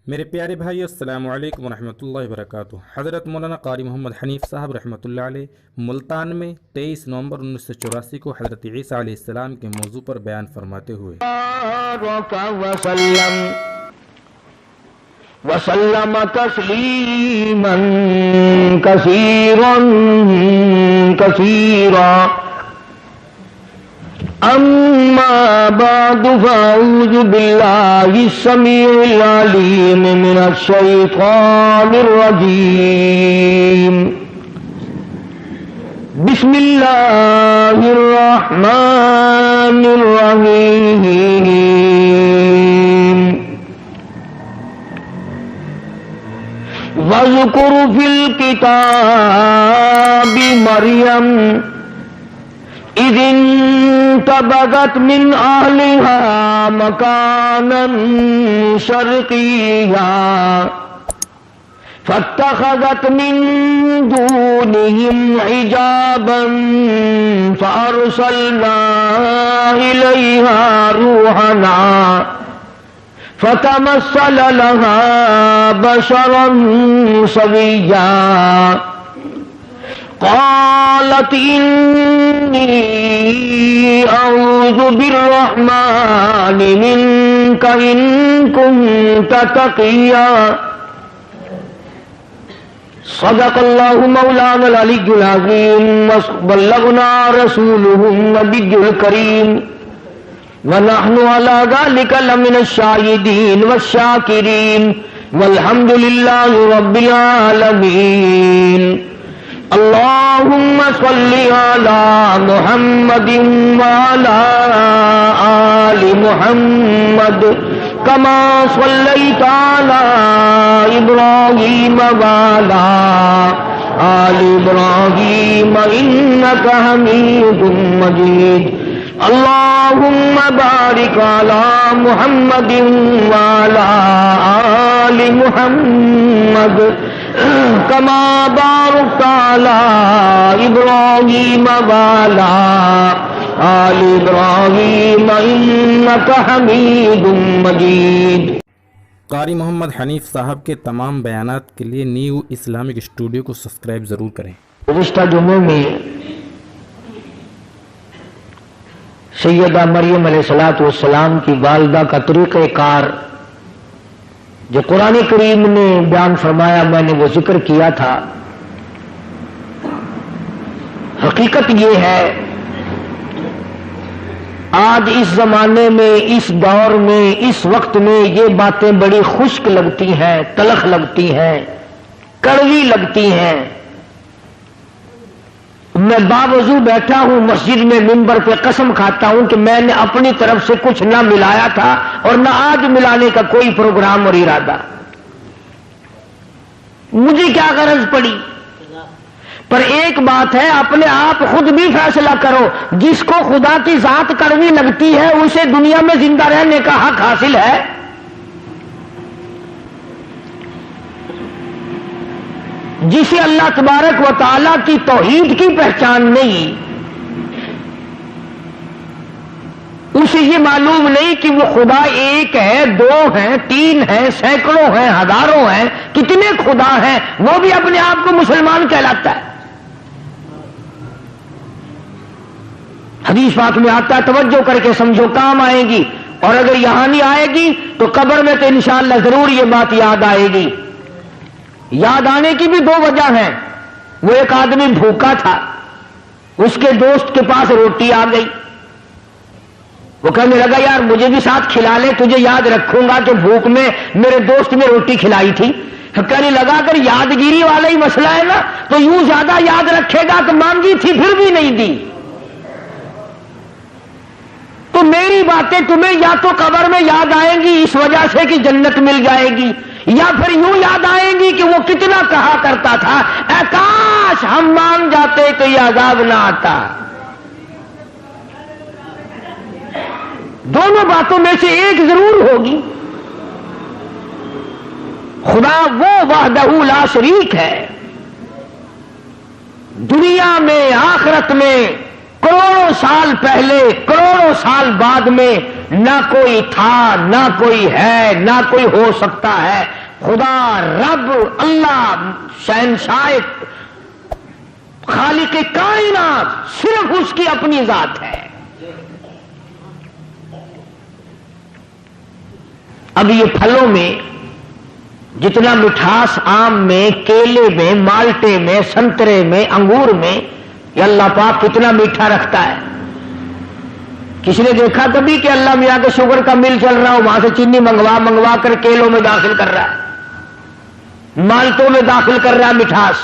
میرے پیارے بھائی السلام علیکم ورحمۃ اللہ وبرکاتہ۔ حضرت مولانا قاری محمد حنیف صاحب رحمۃ اللہ علیہ ملتان میں 23 نومبر 1984 کو حضرت عیسیٰ علیہ السلام کے موضوع پر بیان فرماتے ہوئے وسلم تسلیما کثیرا کثیرا اما بعد فاعوذ باللہ السمیع العلیم من الشیطان الرجیم بسم اللہ الرحمن الرحیم وَاذْكُرْ فِي الْكِتَابِ مَرْيَمَ إِذِ انتبذت من أهلها مكانا شرقيا فاتخذت من دونهم حجابا فأرسلنا إليها روحنا فتمثل لها بشرا سويا قالت إني أعوذ بالرحمن منك إن كنت تقيا صدق الله مولانا العلي العظيم وبلغنا رسوله النبي الكريم ونحن على ذلك لمن الشاهدين والشاكرين والحمد لله رب العالمين اللهم صل على محمد وعلى آل محمد كما صليت على إبراهيم وعلى آل إبراهيم إنك حميد مجيد اللهم بارك على محمد وعلى آل محمد كما باركت على إبراهيم وعلى آل إبراهيم إنك حميد مجيد۔ قاری محمد حنیف صاحب کے تمام بیانات کے لیے نیو اسلامک اسٹوڈیو کو سبسکرائب ضرور کریں۔ گزشتہ جمعے میں سیدہ مریم علیہ السلام کی والدہ کا طریقہ کار جو قرآن کریم نے بیان فرمایا، میں نے وہ ذکر کیا تھا۔ حقیقت یہ ہے آج اس زمانے میں، اس دور میں، اس وقت میں یہ باتیں بڑی خشک لگتی ہیں، تلخ لگتی ہیں، کڑوی لگتی ہیں۔ میں باوضو بیٹھا ہوں مسجد میں، منبر پہ قسم کھاتا ہوں کہ میں نے اپنی طرف سے کچھ نہ ملایا تھا اور نہ آج ملانے کا کوئی پروگرام اور ارادہ۔ مجھے کیا غرض پڑی؟ پر ایک بات ہے، اپنے آپ خود بھی فیصلہ کرو، جس کو خدا کی ذات کڑوی لگتی ہے اسے دنیا میں زندہ رہنے کا حق حاصل ہے؟ جسے اللہ تبارک و تعالیٰ کی توحید کی پہچان نہیں، اسے یہ معلوم نہیں کہ وہ خدا ایک ہے، دو ہیں، تین ہیں، سینکڑوں ہیں، ہزاروں ہیں، کتنے خدا ہیں، وہ بھی اپنے آپ کو مسلمان کہلاتا ہے۔ حدیث پاک میں آتا ہے، توجہ کر کے سمجھو، کام آئے گی، اور اگر یہاں نہیں آئے گی تو قبر میں تو انشاءاللہ ضرور یہ بات یاد آئے گی۔ یاد آنے کی بھی دو وجہ ہیں۔ وہ ایک آدمی بھوکا تھا، اس کے دوست کے پاس روٹی آ گئی، وہ کہنے لگا یار مجھے بھی ساتھ کھلا لے، تجھے یاد رکھوں گا کہ بھوک میں میرے دوست نے روٹی کھلائی تھی۔ کہنے لگا اگر یادگیری والا ہی مسئلہ ہے نا تو یوں زیادہ یاد رکھے گا کہ مانگی تھی پھر بھی نہیں دی۔ تو میری باتیں تمہیں یا تو قبر میں یاد آئیں گی اس وجہ سے کہ جنت مل جائے گی، یا پھر یوں یاد آئیں گی کہ وہ کتنا کہا کرتا تھا اے کاش ہم مان جاتے تو یہ عذاب نہ آتا۔ دونوں باتوں میں سے ایک ضرور ہوگی۔ خدا وہ وحدہ لا شریک ہے، دنیا میں آخرت میں کروڑوں سال پہلے کروڑوں سال بعد میں نہ کوئی تھا، نہ کوئی ہے، نہ کوئی ہو سکتا ہے. خدا رب اللہ شہنشاہ خالق کائنات صرف اس کی اپنی ذات ہے. اب یہ پھلوں میں جتنا مٹھاس آم میں، کیلے میں، مالٹے میں، سنترے میں، انگور میں، یہ اللہ پاک کتنا میٹھا رکھتا ہے. کسی نے دیکھا کبھی کہ اللہ میاں کے شوگر کا مل چل رہا ہو، وہاں سے چینی منگوا کر کیلوں میں داخل کر رہا ہے، مالٹوں میں داخل کر رہا ہے مٹھاس،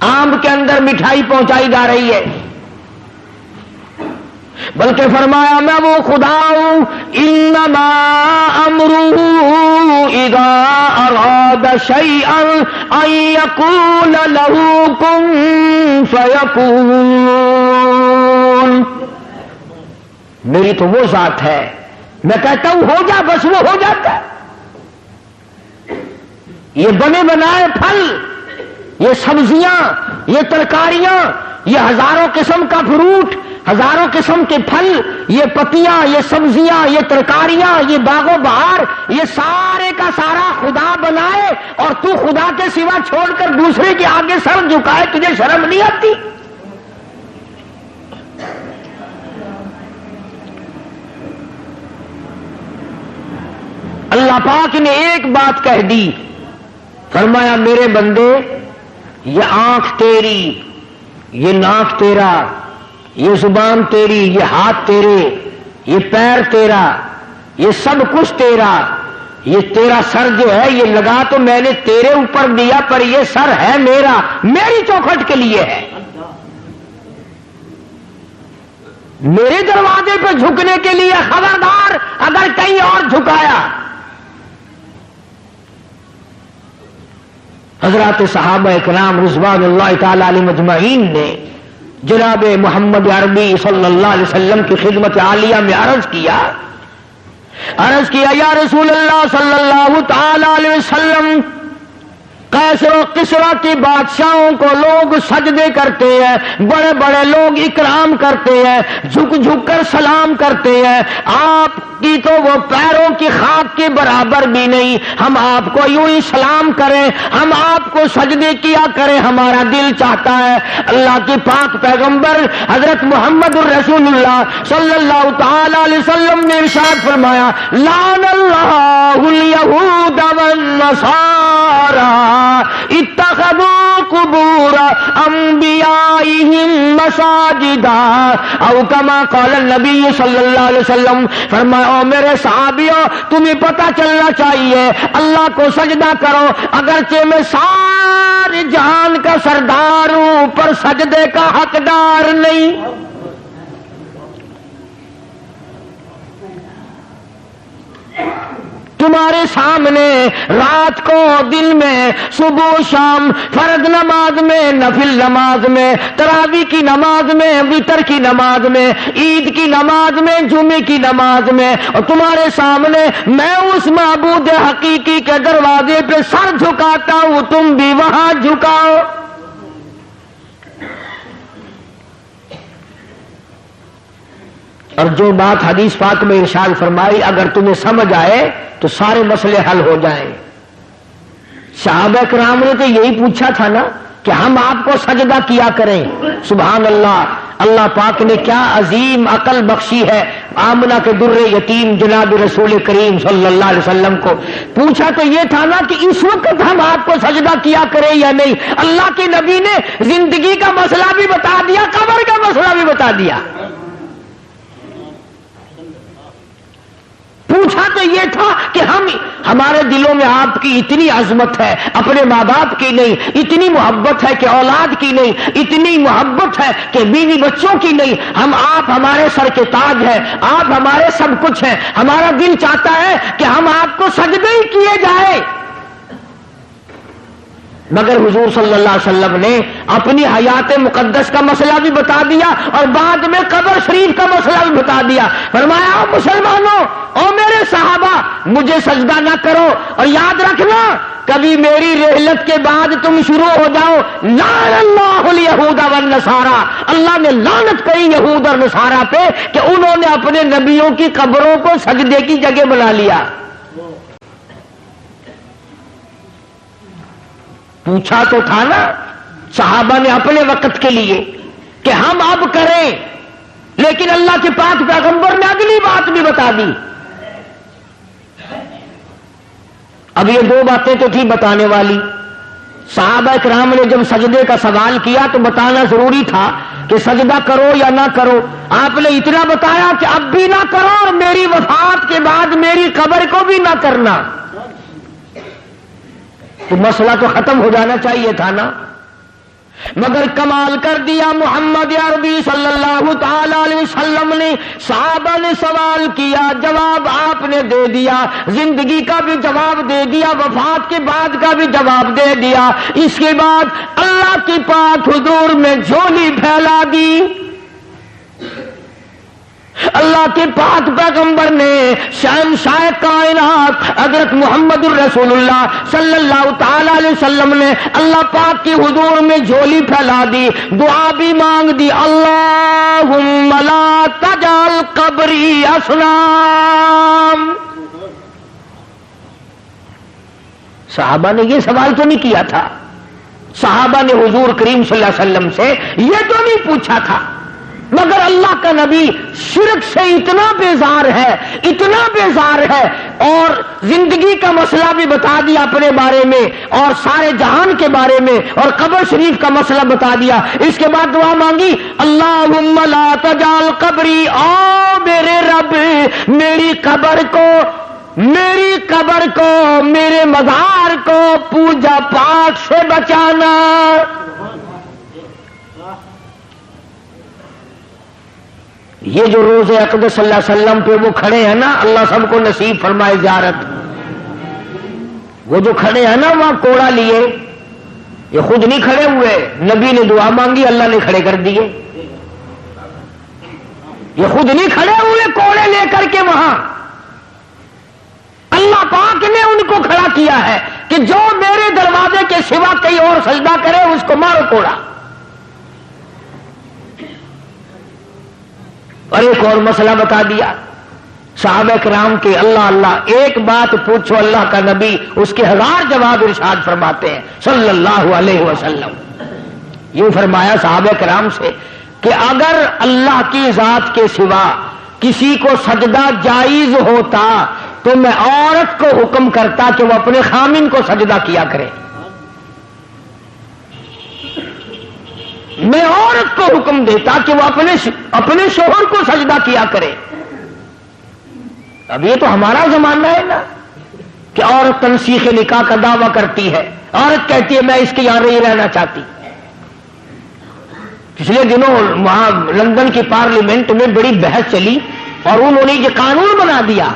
آم کے اندر مٹھائی پہنچائی جا رہی ہے. بلکہ فرمایا میں وہ خدا ہوں، انما امرہ اذا اراد شیئا ان یقول له کن فیکون. میری تو وہ ذات ہے، میں کہتا ہوں ہو جا، بس وہ ہو جاتا ہے. یہ بنے بنائے پھل، یہ سبزیاں، یہ ترکاریاں، یہ ہزاروں قسم کا فروٹ، ہزاروں قسم کے پھل، یہ پتیاں، یہ سبزیاں، یہ ترکاریاں، یہ باغ و بہار، یہ سارے کا سارا خدا بنائے اور تو خدا کے سوا چھوڑ کر دوسرے کے آگے سر جھکائے، تجھے شرم نہیں آتی؟ اللہ پاک نے ایک بات کہہ دی، فرمایا میرے بندے یہ آنکھ تیری، یہ ناک تیرا، یہ زبان تیری، یہ ہاتھ تیرے، یہ پیر تیرا، یہ سب کچھ تیرا. یہ تیرا سر جو ہے یہ لگا تو میں نے تیرے اوپر دیا، پر یہ سر ہے میرا، میری چوکھٹ کے لیے ہے. میرے دروازے پہ جھکنے کے لیے. خبردار اگر کہیں اور جھکایا. حضرات صحابہ اکرام رضوان اللہ تعالی علیہم اجمعین نے جناب محمد عربی صلی اللہ علیہ وسلم کی خدمت عالیہ میں عرض کیا یا رسول اللہ صلی اللہ تعالی علیہ وسلم، قیصر و کسریٰ کی بادشاہوں کو لوگ سجدے کرتے ہیں، بڑے بڑے لوگ اکرام کرتے ہیں، جھک جھک کر سلام کرتے ہیں، آپ کی تو وہ پیروں کی خاک کے برابر بھی نہیں. ہم آپ کو یوں ہی سلام کریں، ہم آپ کو سجدے کیا کریں، ہمارا دل چاہتا ہے. اللہ کے پاک پیغمبر حضرت محمد الرسول اللہ صلی اللہ تعالی علیہ وسلم نے ارشاد فرمایا، لعن اللہ الیہود والنصارى اتخذوا قبور انبیائہم مساجدا او کما قال النبی صلی اللہ علیہ وسلم. فرمایا او میرے صحابیوں، تمہیں پتہ چلنا چاہیے اللہ کو سجدہ کرو، اگرچہ میں سارے جہان کا سردار ہوں پر سجدے کا حقدار نہیں. تمہارے سامنے رات کو، دن میں، صبح شام، فرض نماز میں، نفل نماز میں، تراویح کی نماز میں، وتر کی نماز میں، عید کی نماز میں، جمعے کی نماز میں، اور تمہارے سامنے میں اس معبود حقیقی کے دروازے پہ سر جھکاتا ہوں، تم بھی وہاں جھکاؤ. اور جو بات حدیث پاک میں ارشاد فرمائی اگر تمہیں سمجھ آئے تو سارے مسئلے حل ہو جائیں. صحابہ کرام نے تو یہی پوچھا تھا نا کہ ہم آپ کو سجدہ کیا کریں. سبحان اللہ، اللہ پاک نے کیا عظیم عقل بخشی ہے. آمنہ کے در یتیم جناب رسول کریم صلی اللہ علیہ وسلم کو پوچھا تو یہ تھا نا کہ اس وقت ہم آپ کو سجدہ کیا کریں یا نہیں. اللہ کے نبی نے زندگی کا مسئلہ بھی بتا دیا، قبر کا مسئلہ بھی بتا دیا. پوچھا تو یہ تھا کہ ہمارے دلوں میں آپ کی اتنی عظمت ہے، اپنے ماں باپ کی نہیں، اتنی محبت ہے کہ اولاد کی نہیں، اتنی محبت ہے کہ بیوی بچوں کی نہیں. آپ ہمارے سر کے تاج ہیں، آپ ہمارے سب کچھ ہیں. ہمارا دل چاہتا ہے کہ ہم آپ کو سجدے ہی کیے جائے. مگر حضور صلی اللہ علیہ وسلم نے اپنی حیات مقدس کا مسئلہ بھی بتا دیا اور بعد میں قبر شریف کا مسئلہ بھی بتا دیا. فرمایا مسلمانوں، او میرے صحابہ، مجھے سجدہ نہ کرو، اور یاد رکھنا کبھی میری رحلت کے بعد تم شروع ہو جاؤ لعن اللہ الیہود والنصارى، اللہ نے لعنت کری یہود اور نصارہ پہ کہ انہوں نے اپنے نبیوں کی قبروں کو سجدے کی جگہ بنا لیا۔ پوچھا تو تھا نا صحابہ نے اپنے وقت کے لیے کہ ہم اب کریں، لیکن اللہ کے پاک پیغمبر نے اگلی بات بھی بتا دی۔ اب یہ دو باتیں تو تھی بتانے والی، صحابہ کرام نے جب سجدے کا سوال کیا تو بتانا ضروری تھا کہ سجدہ کرو یا نہ کرو۔ آپ نے اتنا بتایا کہ اب بھی نہ کرو اور میری وفات کے بعد میری قبر کو بھی نہ کرنا، تو مسئلہ تو ختم ہو جانا چاہیے تھا نا۔ مگر کمال کر دیا محمد عربی صلی اللہ تعالی علیہ وسلم نے، صحابہ نے سوال کیا، جواب آپ نے دے دیا، زندگی کا بھی جواب دے دیا، وفات کے بعد کا بھی جواب دے دیا۔ اس کے بعد اللہ کی پاک حضور میں جھولی پھیلا دی۔ اللہ کے پاک پیغمبر نے شہنشاہ کائنات حضرت محمد الرسول اللہ صلی اللہ تعالی علیہ وسلم نے اللہ پاک کی حضور میں جھولی پھیلا دی، دعا بھی مانگ دی، اللہم لا تجعل قبری اصنام۔ صحابہ نے یہ سوال تو نہیں کیا تھا، صحابہ نے حضور کریم صلی اللہ علیہ وسلم سے یہ تو نہیں پوچھا تھا، مگر اللہ کا نبی شرک سے اتنا بیزار ہے، اتنا بیزار ہے، اور زندگی کا مسئلہ بھی بتا دیا اپنے بارے میں اور سارے جہان کے بارے میں، اور قبر شریف کا مسئلہ بتا دیا۔ اس کے بعد دعا مانگی، اللہم لا تجعل قبری، او میرے رب میری قبر کو میرے مزار کو پوجا پاٹ سے بچانا۔ یہ جو روز اقدس صلی اللہ علیہ وسلم پہ وہ کھڑے ہیں نا، اللہ سب کو نصیب فرمائے زیارت، وہ جو کھڑے ہیں نا وہاں کوڑا لیے، یہ خود نہیں کھڑے ہوئے، نبی نے دعا مانگی اللہ نے کھڑے کر دیے، یہ خود نہیں کھڑے ہوئے کوڑے لے کر کے، وہاں اللہ پاک نے ان کو کھڑا کیا ہے کہ جو میرے دروازے کے سوا کہیں اور سجدہ کرے اس کو مارو کوڑا۔ اور ایک اور مسئلہ بتا دیا صحابہ کرام کے، اللہ اللہ ایک بات پوچھو اللہ کا نبی اس کے 1000 جواب ارشاد فرماتے ہیں صلی اللہ علیہ وسلم۔ یوں فرمایا صحابہ کرام سے کہ اگر اللہ کی ذات کے سوا کسی کو سجدہ جائز ہوتا تو میں عورت کو حکم کرتا کہ وہ اپنے خامن کو سجدہ کیا کرے، میں عورت کو حکم دیتا کہ وہ اپنے شوہر کو سجدہ کیا کرے۔ اب یہ تو ہمارا زمانہ ہے نا کہ عورت تنسیخ نکاح کا دعویٰ کرتی ہے، عورت کہتی ہے میں اس کے یہاں نہیں رہنا چاہتی۔ پچھلے دنوں وہاں لندن کی پارلیمنٹ میں بڑی بحث چلی اور انہوں نے یہ قانون بنا دیا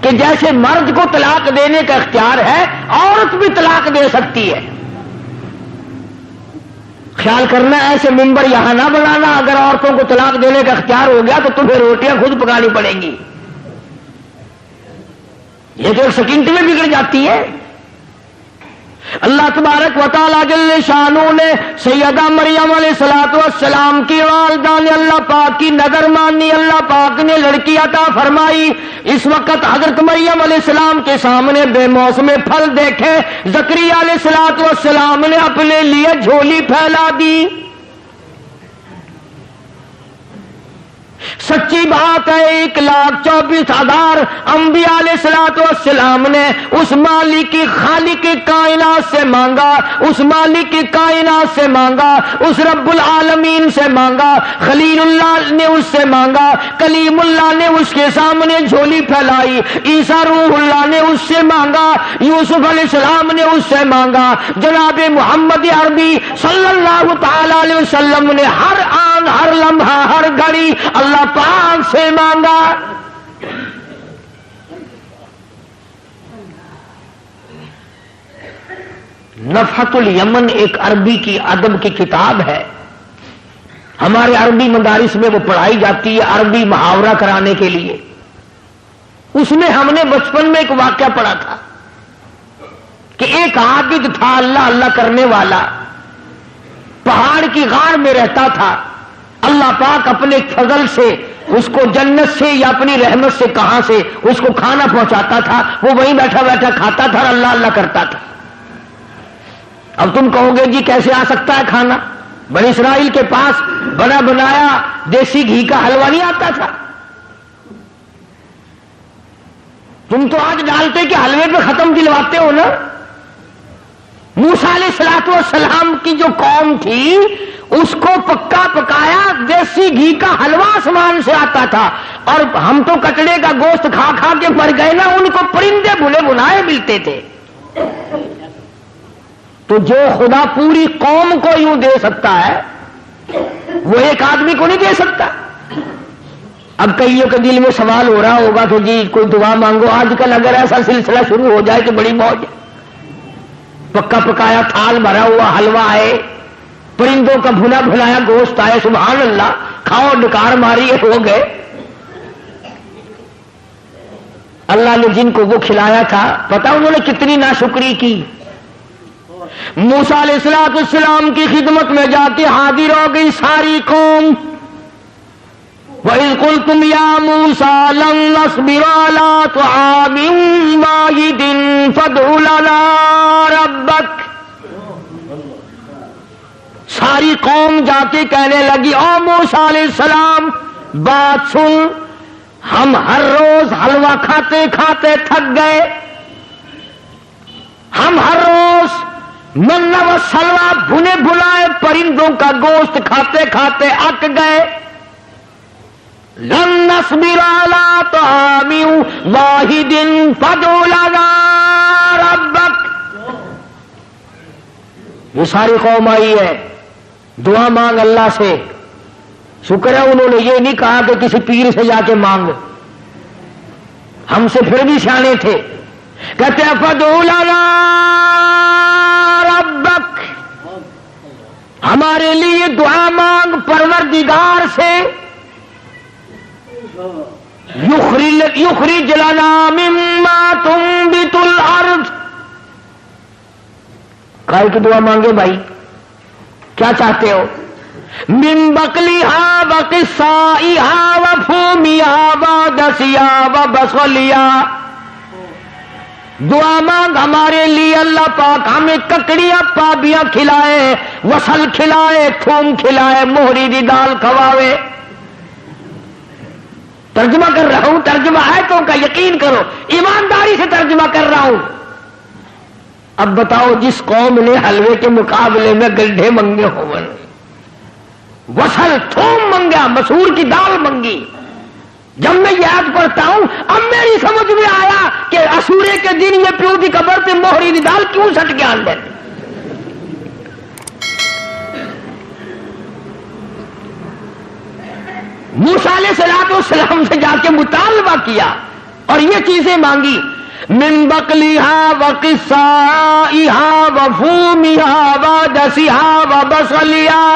کہ جیسے مرد کو طلاق دینے کا اختیار ہے عورت بھی طلاق دے سکتی ہے۔ خیال کرنا ایسے ممبر یہاں نہ بنانا، اگر عورتوں کو طلاق دینے کا اختیار ہو گیا تو تمہیں روٹیاں خود پکانی پڑیں گی، یہ تو ایک سیکنڈ میں بگڑ جاتی ہے۔ اللہ تبارک و تعالیٰ جل شانہ نے سیدہ مریم علیہ السلام کی والدہ نے اللہ پاک کی نظر مانی، اللہ پاک نے لڑکی عطا فرمائی۔ اس وقت حضرت مریم علیہ السلام کے سامنے بے موسم پھل دیکھے، زکریا علیہ السلام نے اپنے لیے جھولی پھیلا دی۔ سچی بات ہے 1,24,000 انبیاء علیہ السلام نے اس مالک کی خالق کائنات سے مانگا، اس مالک کی کائنات سے مانگا، اس رب العالمین سے مانگا، خلیل اللہ نے اس سے مانگا، کلیم اللہ نے اس کے سامنے جھولی پھیلائی، عیسیٰ روح اللہ نے اس سے مانگا، یوسف علیہ السلام نے اس سے مانگا، جناب محمد عربی صلی اللہ تعالی علیہ وسلم نے ہر آن ہر لمحہ ہر گھڑی اللہ پاک سے مانگا۔ نفحت الیمن ایک عربی کی ادب کی کتاب ہے، ہمارے عربی مدارس میں وہ پڑھائی جاتی ہے عربی محاورہ کرانے کے لیے۔ اس میں ہم نے بچپن میں ایک واقعہ پڑھا تھا، کہ ایک عابد تھا اللہ اللہ کرنے والا، پہاڑ کی غار میں رہتا تھا، اللہ پاک اپنے فضل سے اس کو جنت سے یا اپنی رحمت سے کہاں سے اس کو کھانا پہنچاتا تھا، وہ وہیں بیٹھا بیٹھا کھاتا تھا اور اللہ اللہ کرتا تھا۔ اب تم کہو گے جی کیسے آ سکتا ہے کھانا؟ بنی اسرائیل کے پاس بنا بنایا دیسی گھی کا حلوہ نہیں آتا تھا؟ تم تو آج ڈالتے کہ حلوے پہ ختم دلواتے ہو نا۔ موسیٰ علیہ السلام کی جو قوم تھی اس کو پکا پکایا دیسی گھی کا حلوہ آسمان سے آتا تھا، اور ہم تو کچڑے کا گوشت کھا کھا کے مر گئے نا، ان کو پرندے بھنے بنائے ملتے تھے۔ تو جو خدا پوری قوم کو یوں دے سکتا ہے وہ ایک آدمی کو نہیں دے سکتا۔ اب کئیوں کے دل میں سوال ہو رہا ہوگا کہ جی کوئی دعا مانگو، آج کل اگر ایسا سلسلہ شروع ہو جائے تو بڑی موج ہے۔ پکا پکایا تھال بھرا ہوا حلوہ آئے، پرندوں کا بھنا بھلایا گوشت آئے، سبحان اللہ، کھاؤ ڈکار ماری ہو گئے۔ اللہ نے جن کو وہ کھلایا تھا پتا انہوں نے کتنی ناشکری کی۔ موسیٰ علیہ السلام کی خدمت میں جا کے حاضر ہو گئی ساری قوم۔ وَإِذْ قُلْتُمْ يَا مُوسَىٰ لَن نَّصْبِرَ عَلَىٰ طَعَامٍ وَاحِدٍ فَادْعُ لَنَا رَبَّكَ۔ ساری قوم جا کے کہنے لگی او موسیٰ علیہ السلام بات سن، ہم ہر روز حلوہ کھاتے کھاتے تھک گئے، ہم ہر روز منہ و سلوہ بھنے بھلائے پرندوں کا گوشت کھاتے کھاتے اک گئے۔ لن نصبر علی طعام واحد فادع لنا ربک۔ یہ ساری قوم آئی ہے، دعا مانگ اللہ سے۔ شکر ہے انہوں نے یہ نہیں کہا کہ کسی پیر سے جا کے مانگ، ہم سے پھر بھی سیانے تھے۔ کہتے ہیں فادع لنا ربک، ہمارے لیے دعا مانگ پروردگار سے۔ یخرج لنا مما تنبت الارض، کائے کی دعا مانگے بھائی؟ کیا چاہتے ہو؟ من بقلها وقصائها وفومها وعدسها وبصلها، دعا مانگ ہمارے لیے اللہ پاک ہمیں ککڑیاں پابیاں کھلائے، وصل کھلائے، تھوم کھلائے، موہری دی دال کھواوے۔ ترجمہ کر رہا ہوں، ترجمہ آیتوں کا یقین کرو، ایمانداری سے ترجمہ کر رہا ہوں۔ اب بتاؤ جس قوم نے حلوے کے مقابلے میں گلڈھے منگے ہوں، وصل تھوم منگا، مسور کی دال منگی، جب میں یاد پڑھتا ہوں اب میری سمجھ میں آیا کہ اسورے کے دن یہ پیو کی قبر پہ موہری دی دال کیوں سٹ کے اندر۔ موسیٰ علیہ السلام سے جا کے مطالبہ کیا اور یہ چیزیں مانگی، من بقلها وقصائها وفومها وعدسها وبصلها،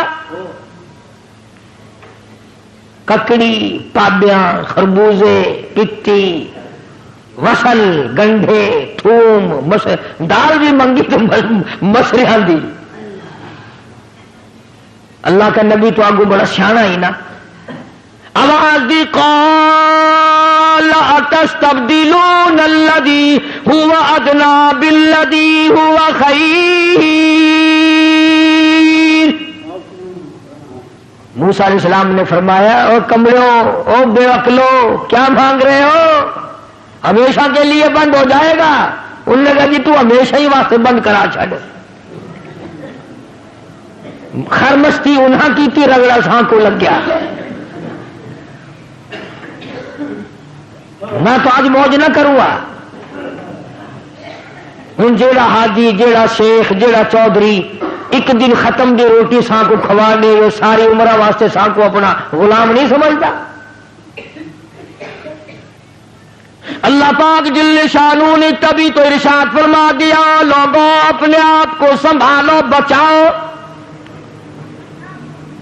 ککڑی، پابیاں، خربوزے، پتی، وصل، گنڈھے، تھوم، دال بھی منگی تو مسریاں دی۔ اللہ کا نبی تو آگو بڑا سیانا ہی نا، آواز دی قال اتستبدلون الذی هو ادنی بالذی هو خیر۔ موسیٰ علیہ السلام نے فرمایا او کملو، او بے عقلو، کیا مانگ رہے ہو؟ ہمیشہ کے لیے بند ہو جائے گا۔ انہوں نے کہا جی تو ہمیشہ ہی واسطے بند کرا چھڑ۔ خرمستی انہاں کی تھی، رگڑا ساں کو لگ گیا۔ میں تو آج موج نہ کروں گا۔ ہوں جیڑا حاجی، جیڑا شیخ، جیڑا چودھری ایک دن ختم دی روٹی ساں کو کھوانے، وہ ساری عمر واسطے ساں کو اپنا غلام نہیں سمجھتا۔ اللہ پاک جل شانہ نے تبھی تو ارشاد فرما دیا لوگوں اپنے آپ کو سنبھالو، بچاؤ۔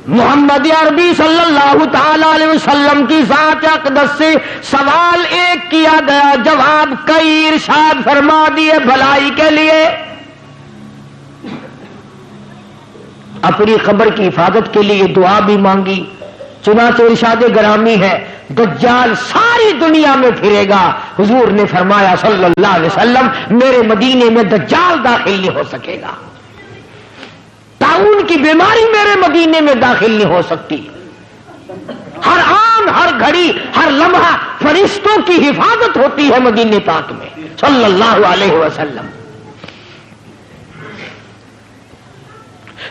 محمد عربی صلی اللہ تعالی علیہ وسلم کی ذات اقدس سے سوال ایک کیا گیا، جواب کئی ارشاد فرما دیے بھلائی کے لیے۔ اپنی قبر کی حفاظت کے لیے دعا بھی مانگی. چنانچہ ارشاد گرامی ہے دجال ساری دنیا میں پھرے گا. حضور نے فرمایا صلی اللہ علیہ وسلم میرے مدینے میں دجال داخل نہیں ہو سکے گا. طاعون کی بیماری میرے مدینے میں داخل نہیں ہو سکتی. ہر آن ہر گھڑی ہر لمحہ فرشتوں کی حفاظت ہوتی ہے مدینے پاک میں صلی اللہ علیہ وسلم.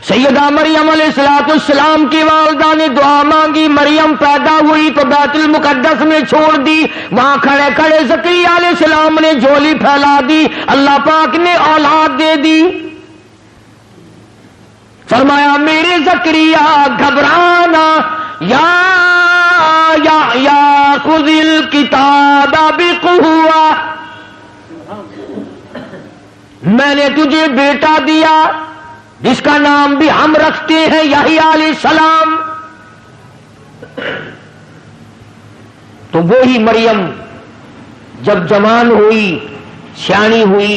سیدہ مریم علیہ السلام کی والدہ نے دعا مانگی. مریم پیدا ہوئی تو بیت المقدس میں چھوڑ دی. وہاں کھڑے کھڑے زکریا علیہ السلام نے جھولی پھیلا دی. اللہ پاک نے اولاد دے دی. فرمایا میرے زکریا گھبرانا یا خذ الکتاب بقوہ، میں نے تجھے بیٹا دیا جس کا نام بھی ہم رکھتے ہیں یحییٰ علیہ السلام. تو وہی مریم جب جوان ہوئی سیانی ہوئی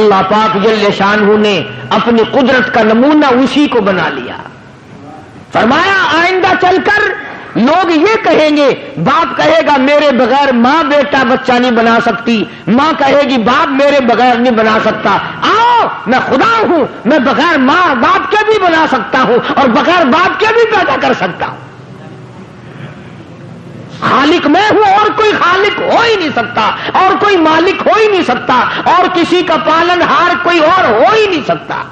اللہ پاک جل شانہ نے اپنی قدرت کا نمونہ اسی کو بنا لیا. فرمایا آئندہ چل کر لوگ یہ کہیں گے، باپ کہے گا میرے بغیر ماں بیٹا بچہ نہیں بنا سکتی، ماں کہے گی باپ میرے بغیر نہیں بنا سکتا. آؤ میں خدا ہوں، میں بغیر ماں باپ کے بھی بنا سکتا ہوں اور بغیر باپ کے بھی پیدا کر سکتا ہوں. خالق میں ہوں اور کوئی خالق ہو ہی نہیں سکتا اور کوئی مالک ہو ہی نہیں سکتا اور کسی کا پالن ہار کوئی اور ہو ہی نہیں سکتا.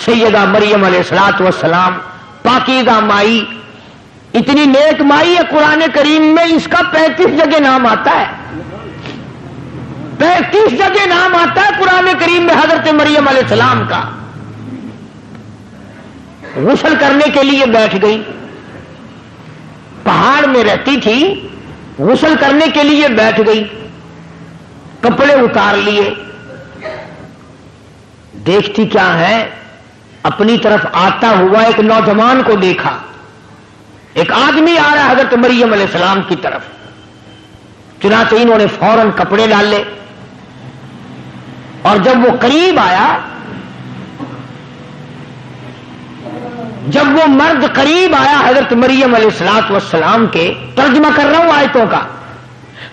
سیدہ مریم علیہ السلام پاکیزہ مائی، اتنی نیک مائی ہے قرآن کریم میں اس کا 35 جگہ نام آتا ہے. 35 جگہ نام آتا ہے قرآن کریم میں حضرت مریم علیہ السلام کا. غسل کرنے کے لیے بیٹھ گئی، پہاڑ میں رہتی تھی، غسل کرنے کے لیے بیٹھ گئی، کپڑے اتار لیے، دیکھتی کیا ہے اپنی طرف آتا ہوا ایک نوجوان کو دیکھا. ایک آدمی آ رہا ہے حضرت مریم علیہ السلام کی طرف. چنانچہ انہوں نے فوراً کپڑے ڈالے اور جب وہ قریب آیا، جب وہ مرد قریب آیا حضرت مریم علیہ السلام کے، ترجمہ کر رہا ہوں آیتوں کا،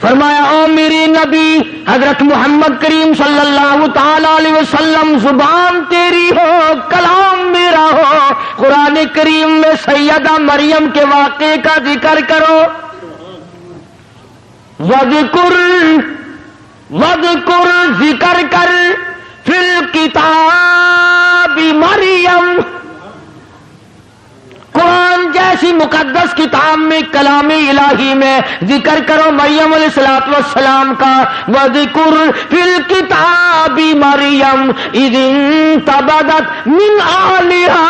فرمایا او میرے نبی حضرت محمد کریم صلی اللہ تعالی علیہ وسلم زبان تیری ہو کلام میرا ہو، قرآن کریم میں سیدہ مریم کے واقعے کا ذکر کرو. وذکر ذکر کر فی الکتاب مریم، قرآن جیسی مقدس کتاب میں کلام الہی میں ذکر کرو مریم علیہ السلام کا. وَذِكُرْ فِي الْكِتَابِ مَرْيَمْ إِذِ انْتَبَذَتْ مِنْ أَهْلِهَا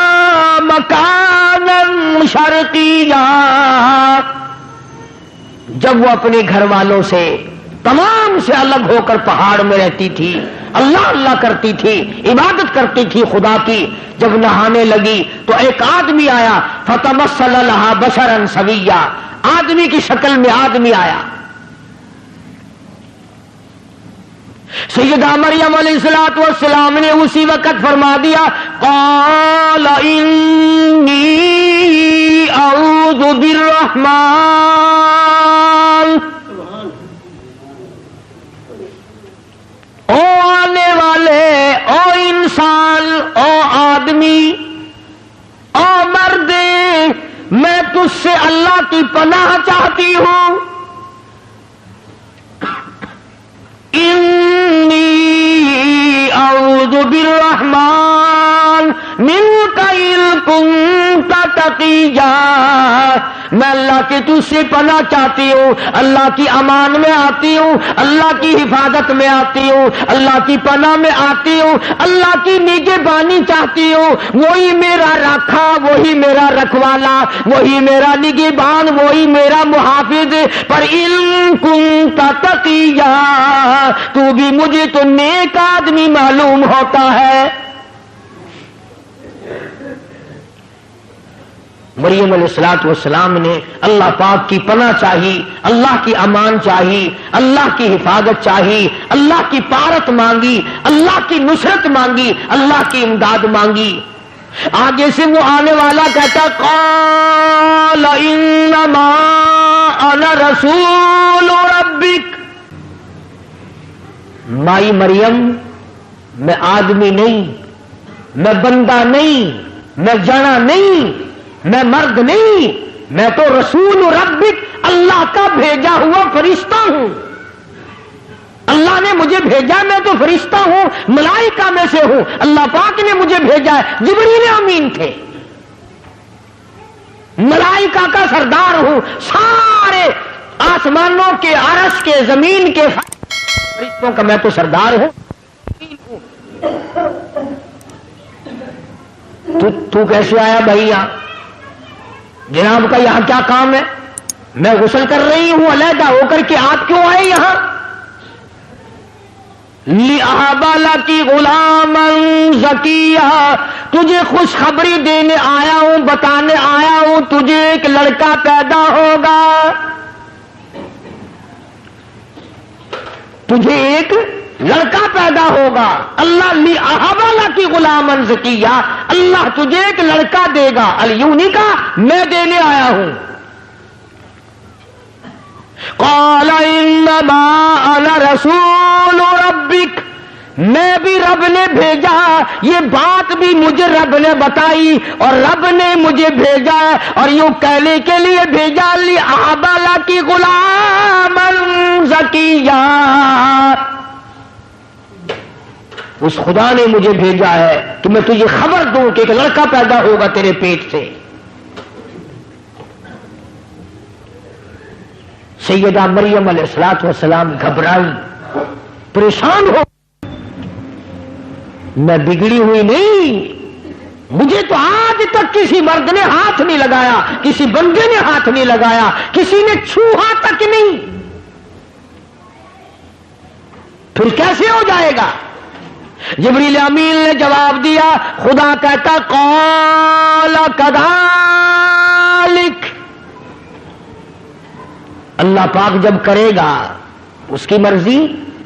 مَكَانًا شَرْقِيًّا، جب وہ اپنے گھر والوں سے تمام سے الگ ہو کر پہاڑ میں رہتی تھی، اللہ اللہ کرتی تھی، عبادت کرتی تھی خدا کی. جب نہانے لگی تو ایک آدمی آیا، فتمثل لها بشرا سویا، آدمی کی شکل میں آدمی آیا. سیدہ مریم علیہ السلام نے اسی وقت فرما دیا قال انی اعوذ بالرحمن، او آنے والے، او انسان، او آدمی، او مرد، میں تجھ سے اللہ کی پناہ چاہتی ہوں. انی اعوذ بالرحمن منک ان کنت تقیا، میں اللہ کی تجھ سے پناہ چاہتی ہوں، اللہ کی امان میں آتی ہوں، اللہ کی حفاظت میں آتی ہوں، اللہ کی پناہ میں آتی ہوں، اللہ کی نگہبانی چاہتی ہوں. وہی میرا رکھا، وہی میرا رکھوالا، وہی میرا نگہبان، وہی میرا محافظ. پر ان کنت تقیا، تو بھی مجھے تو نیک آدمی معلوم ہوتا ہے. مریم علیہ الصلوۃ والسلام نے اللہ پاک کی پناہ چاہی، اللہ کی امان چاہی، اللہ کی حفاظت چاہی، اللہ کی پارت مانگی، اللہ کی نصرت مانگی، اللہ کی امداد مانگی۔ آگے سے وہ آنے والا کہتا قال انما انا رسول ربک، مائی مریم میں آدمی نہیں، میں بندہ نہیں، میں جنا نہیں، میں مرد نہیں، میں تو رسول ربک، اللہ کا بھیجا ہوا فرشتہ ہوں۔ اللہ نے مجھے بھیجا، میں تو فرشتہ ہوں، ملائکہ میں سے ہوں، اللہ پاک نے مجھے بھیجا ہے۔ جبریل امین تھے، ملائکہ کا سردار ہوں، سارے آسمانوں کے، عرش کے، زمین کے فرشتوں کا میں تو سردار ہوں۔ تو کیسے آیا بھائی یہاں؟ جناب کا یہاں کیا کام ہے؟ میں غسل کر رہی ہوں علیحدہ ہو کر کے، آپ کیوں آئے یہاں؟ لِأَهَبَ لَكِ غُلَامًا زَكِيًّا، تجھے خوشخبری دینے آیا ہوں، بتانے آیا ہوں، تجھے ایک لڑکا پیدا ہوگا، تجھے ایک لڑکا پیدا ہوگا۔ اللہ لِأَهَبَ لَكِ غُلَامًا زَكِيًّا، اللہ تجھے ایک لڑکا دے گا۔ الیونی کا میں دینے آیا ہوں۔ قال انما انا رسول ربک، میں بھی رب نے بھیجا، یہ بات بھی مجھے رب نے بتائی اور رب نے مجھے بھیجا ہے، اور یوں کہنے کے لیے بھیجا لِأَهَبَ لَكِ غُلَامًا زَكِيًّا، اس خدا نے مجھے بھیجا ہے کہ میں تجھے خبر دوں کہ ایک لڑکا پیدا ہوگا تیرے پیٹ سے۔ سیدہ مریم علیہ الصلوۃ والسلام گھبرائی، پریشان ہو، میں بگڑی ہوئی نہیں، مجھے تو آج تک کسی مرد نے ہاتھ نہیں لگایا، کسی بندے نے ہاتھ نہیں لگایا، کسی نے چھوہا تک نہیں، پھر کیسے ہو جائے گا؟ جبریل امین نے جواب دیا، خدا کہتا قال کذالک، اللہ پاک جب کرے گا اس کی مرضی۔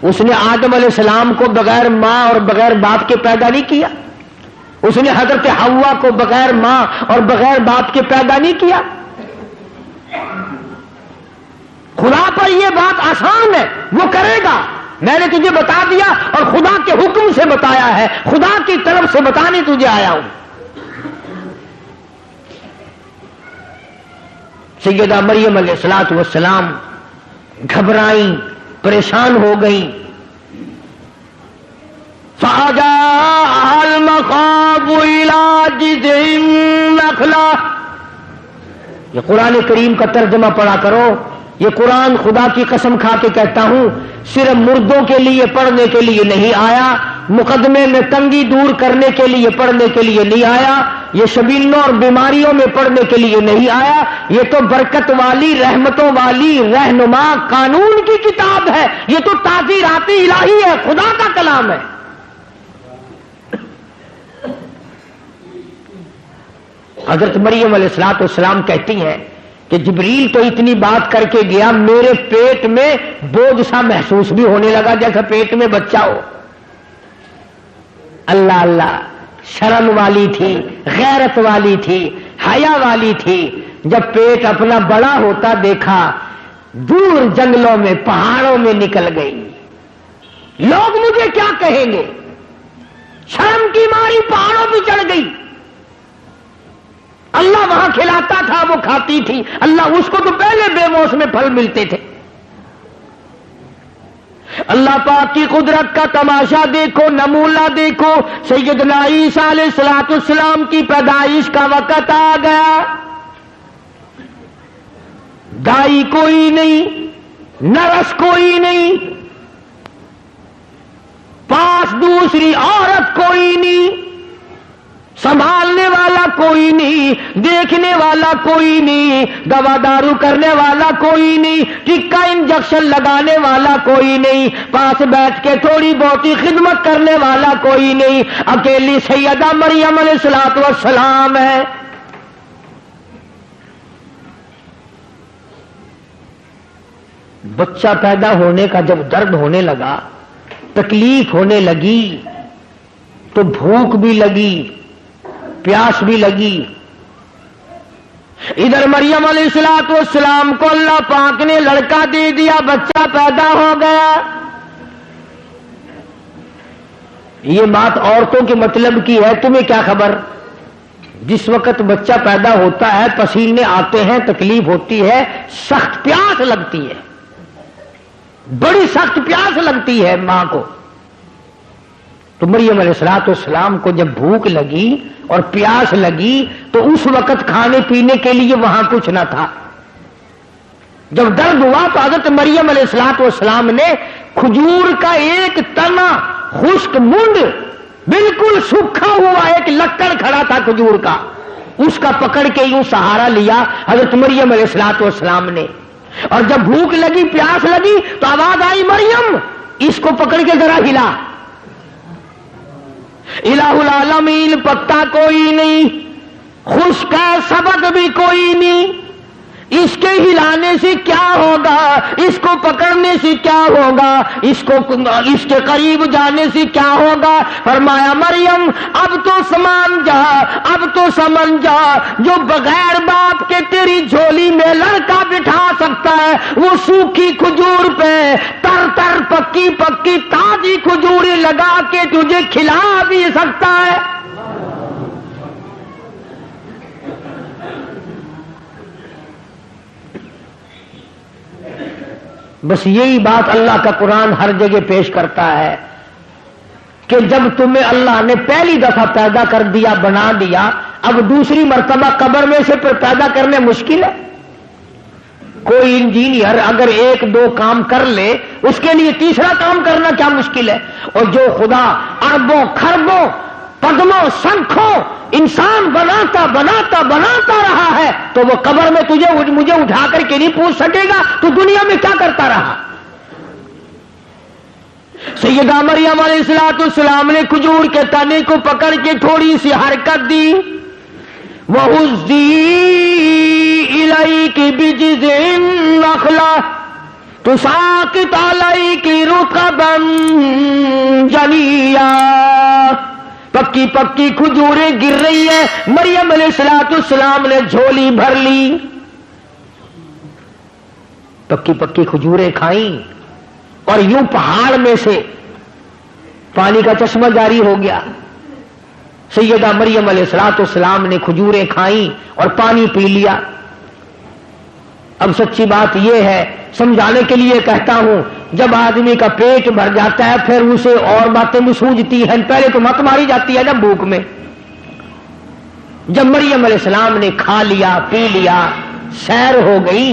اس نے آدم علیہ السلام کو بغیر ماں اور بغیر باپ کے پیدا نہیں کیا، اس نے حضرت حوا کو بغیر ماں اور بغیر باپ کے پیدا نہیں کیا۔ خدا پر یہ بات آسان ہے، وہ کرے گا، میں نے تجھے بتا دیا اور خدا کے حکم سے بتایا ہے، خدا کی طرف سے بتانے تجھے آیا ہوں۔ سیدہ مریم علیہ الصلوۃ والسلام گھبرائیں، پریشان ہو گئیں۔ فَأَجَاءَهَا الْمَخَاضُ إِلَىٰ جِذْعِ النَّخْلَةِ، یہ قرآن کریم کا ترجمہ پڑھا کرو، یہ قرآن خدا کی قسم کھا کے کہتا ہوں صرف مردوں کے لیے پڑھنے کے لیے نہیں آیا، مقدمے میں تنگی دور کرنے کے لیے پڑھنے کے لیے نہیں آیا، یہ شبینوں اور بیماریوں میں پڑھنے کے لیے نہیں آیا، یہ تو برکت والی، رحمتوں والی، رہنما قانون کی کتاب ہے، یہ تو تعزیرات الہی ہے، خدا کا کلام ہے۔ حضرت مریم علیہ الصلوۃ والسلام کہتی ہیں کہ جبریل تو اتنی بات کر کے گیا، میرے پیٹ میں بوجھ سا محسوس بھی ہونے لگا جیسا پیٹ میں بچہ ہو۔ اللہ اللہ، شرم والی تھی، غیرت والی تھی، حیا والی تھی، جب پیٹ اپنا بڑا ہوتا دیکھا، دور جنگلوں میں، پہاڑوں میں نکل گئی، لوگ مجھے کیا کہیں گے، شرم کی ماری پہاڑوں پہ چڑھ گئی۔ اللہ وہاں کھلاتا تھا، وہ کھاتی تھی، اللہ اس کو تو پہلے بے موسم پھل ملتے تھے۔ اللہ پاک کی قدرت کا تماشا دیکھو، نمونہ دیکھو، سیدنا عیسیٰ علیہ الصلوۃ والسلام کی پیدائش کا وقت آ گیا، دائی کوئی نہیں، نرس کوئی نہیں، پاس دوسری عورت کوئی نہیں، سنبھالنے والا کوئی نہیں، دیکھنے والا کوئی نہیں، دوا دارو کرنے والا کوئی نہیں، ٹکا انجیکشن لگانے والا کوئی نہیں، پاس بیٹھ کے تھوڑی بہت خدمت کرنے والا کوئی نہیں، اکیلی سیدہ مریم علیہ الصلوۃ والسلام ہے۔ بچہ پیدا ہونے کا جب درد ہونے لگا، تکلیف ہونے لگی، تو بھوک بھی لگی، پیاس بھی لگی۔ ادھر مریم علیہ السلام کو اللہ پاک نے لڑکا دے دیا، بچہ پیدا ہو گیا۔ یہ بات عورتوں کے مطلب کی ہے، تمہیں کیا خبر؟ جس وقت بچہ پیدا ہوتا ہے پسینے آتے ہیں، تکلیف ہوتی ہے، سخت پیاس لگتی ہے، بڑی سخت پیاس لگتی ہے ماں کو۔ تو مریم علیہ السلام کو جب بھوک لگی اور پیاس لگی تو اس وقت کھانے پینے کے لیے وہاں کچھ نہ تھا۔ جب درد ہوا تو حضرت مریم علیہ السلام نے کھجور کا ایک تنا، خشک منڈ، بالکل سوکھا ہوا ایک لکڑ کھڑا تھا کھجور کا، اس کا پکڑ کے یوں سہارا لیا حضرت مریم علیہ السلام نے۔ اور جب بھوک لگی، پیاس لگی تو آواز آئی، مریم اس کو پکڑ کے ذرا ہلا۔ الہ العالمین، پتا کوئی نہیں، خشک ہے، سبق بھی کوئی نہیں، اس کے ہلانے سے کیا ہوگا، اس کو پکڑنے سے کیا ہوگا، اس کے قریب جانے سے کیا ہوگا؟ فرمایا مریم اب تو سمان جا، اب تو سمجھ جا، جو بغیر باپ کے تیری جھولی میں لڑکا بٹھا سکتا ہے وہ سوکھی کھجور پہ تر تر پکی پکی تازی کھجوریں لگا کے تجھے کھلا بھی سکتا ہے۔ بس یہی بات اللہ کا قرآن ہر جگہ پیش کرتا ہے کہ جب تمہیں اللہ نے پہلی دفعہ پیدا کر دیا، بنا دیا، اب دوسری مرتبہ قبر میں سے پھر پیدا کرنے مشکل ہے۔ کوئی انجینئر اگر ایک دو کام کر لے، اس کے لیے تیسرا کام کرنا کیا مشکل ہے؟ اور جو خدا اربوں خربوں قدموں سنکھوں انسان بناتا بناتا بناتا رہا ہے تو وہ قبر میں مجھے اٹھا کر کے نہیں پوچھ سکے گا تو دنیا میں کیا کرتا رہا؟ سیدہ مریم علیہ السلام نے کھجور کے تنے کو پکڑ کے تھوڑی سی حرکت دی، وَهُزِّي إِلَيْكِ بِجِذْعِ النَّخْلَةِ تُسَاقِطُ عَلَيْكِ رُطَبًا جَنِيًّا۔ پکی پکی کھجوریں گر رہی ہے، مریم علیہ السلام نے جھولی بھر لی، پکی پکی کھجوریں کھائیں اور یوں پہاڑ میں سے پانی کا چشمہ جاری ہو گیا۔ سیدہ مریم علیہ السلام نے کھجوریں کھائیں اور پانی پی لیا۔ اب سچی بات یہ ہے، سمجھانے کے لیے کہتا ہوں، جب آدمی کا پیٹ بھر جاتا ہے پھر اسے اور باتیں بھی سوجتی ہیں، پہلے تو مت ماری جاتی ہے نا بھوک میں۔ جب مریم علیہ السلام نے کھا لیا، پی لیا، سیر ہو گئی،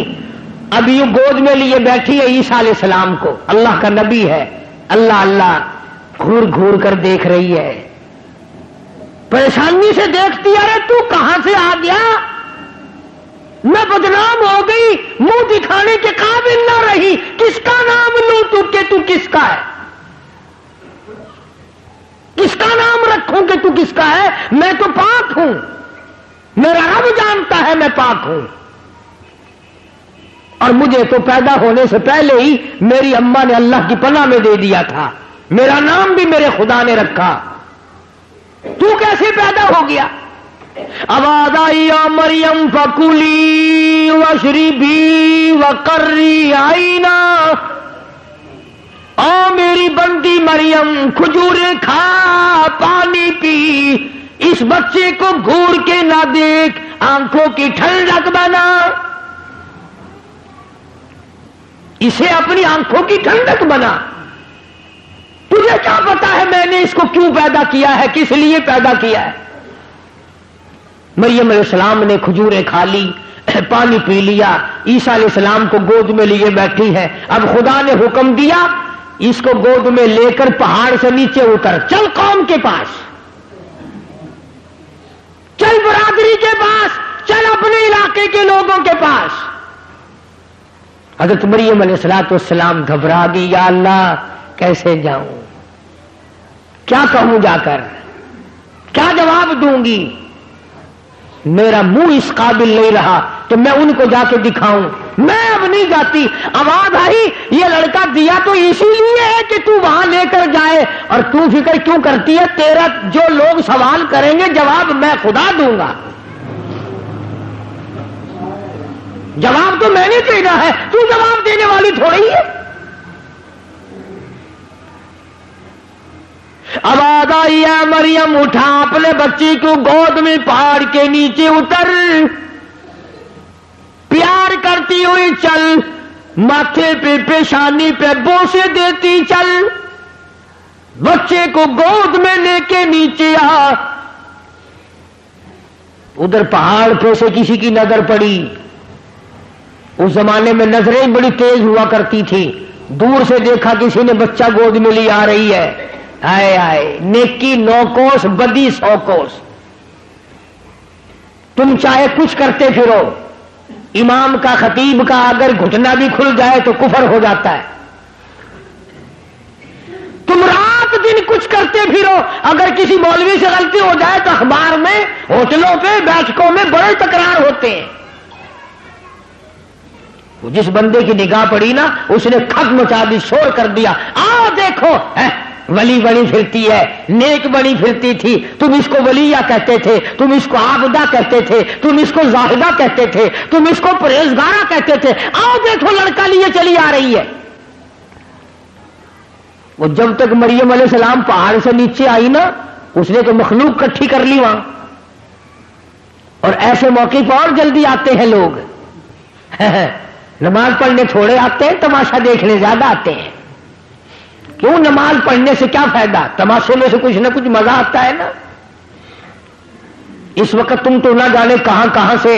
اب یوں گود میں لیے بیٹھی ہے عیسیٰ علیہ السلام کو، اللہ کا نبی ہے، اللہ اللہ گھور گھور کر دیکھ رہی ہے، پریشانی سے دیکھتی ہے، تو کہاں سے آ گیا؟ میں بدنام ہو گئی، منہ دکھانے کے قابل نہ رہی، کس کا نام لوں تو کس کا ہے؟ کس کا نام رکھوں کہ تو کس کا ہے؟ میں تو پاک ہوں، میرا رب جانتا ہے میں پاک ہوں، اور مجھے تو پیدا ہونے سے پہلے ہی میری اماں نے اللہ کی پناہ میں دے دیا تھا، میرا نام بھی میرے خدا نے رکھا، تو کیسے پیدا ہو گیا؟ آواز آئی، یا مریم فکلی واشربی وقری عینا، او میری بندی مریم کھجوریں کھا، پانی پی، اس بچے کو گھور کے نہ دیکھ، آنکھوں کی ٹھنڈک بنا، اسے اپنی آنکھوں کی ٹھنڈک بنا۔ تجھے کیا پتا ہے میں نے اس کو کیوں پیدا کیا ہے، کس لیے پیدا کیا ہے؟ مریم علیہ السلام نے کھجوریں کھا لی، پانی پی لیا، عیسیٰ علیہ السلام کو گود میں لیے بیٹھی ہے۔ اب خدا نے حکم دیا اس کو گود میں لے کر پہاڑ سے نیچے اتر، چل قوم کے پاس، چل برادری کے پاس، چل اپنے علاقے کے لوگوں کے پاس۔ حضرت مریم علیہ السلام گھبرا گئی، یا اللہ کیسے جاؤں، کیا کہوں جا کر، کیا جواب دوں گی؟ میرا منہ اس قابل نہیں رہا کہ میں ان کو جا کے دکھاؤں، میں اب نہیں جاتی۔ آواز آئی یہ لڑکا دیا تو اسی لیے ہے کہ تو وہاں لے کر جائے، اور تو فکر کیوں کرتی ہے؟ تیرا جو لوگ سوال کریں گے جواب میں خدا دوں گا، جواب تو میں نے دینا ہے، تو جواب دینے والی تھوڑی ہے۔ آواز آئی ہے مریم اٹھا اپنے بچی کو گود میں پہاڑ کے نیچے اتر، پیار کرتی ہوئی چل، ماتھے پہ پیشانی پہ بوسے دیتی چل، بچے کو گود میں لے کے نیچے آ۔ ادھر پہاڑ پہ سے کسی کی نظر پڑی، اس زمانے میں نظریں بڑی تیز ہوا کرتی تھی، دور سے دیکھا کسی نے بچہ گود میں لی آ رہی ہے، آئے آئے نیکی 9 کوس بدی 100 کوس۔ تم چاہے کچھ کرتے پھرو، امام کا خطیب کا اگر گھٹنا بھی کھل جائے تو کفر ہو جاتا ہے۔ تم رات دن کچھ کرتے پھرو، اگر کسی مولوی سے غلطی ہو جائے تو اخبار میں، ہوٹلوں پہ، بیٹھکوں میں بڑے تکرار ہوتے ہیں۔ جس بندے کی نگاہ پڑی نا اس نے کھٹ مچا دی، شور کر دیا، آؤ دیکھو ولی بنی پھرتی ہے، نیک بنی پھرتی تھی، تم اس کو ولیہ کہتے تھے، تم اس کو عابدہ کہتے تھے، تم اس کو زاہدہ کہتے تھے، تم اس کو پرہیزگارہ کہتے تھے، آؤ دیکھو لڑکا لیے چلی آ رہی ہے۔ وہ جب تک مریم علیہ السلام پہاڑ سے نیچے آئی نا، اس نے تو مخلوق کٹھی کر لی وہاں، اور ایسے موقع پر اور جلدی آتے ہیں لوگ نماز پڑھنے تھوڑے آتے ہیں، تماشا دیکھنے زیادہ آتے ہیں۔ کیوں؟ نماز پڑھنے سے کیا فائدہ؟ تماشے میں سے کچھ نہ کچھ مزہ آتا ہے نا۔ اس وقت تم تو نہ جانے کہاں کہاں سے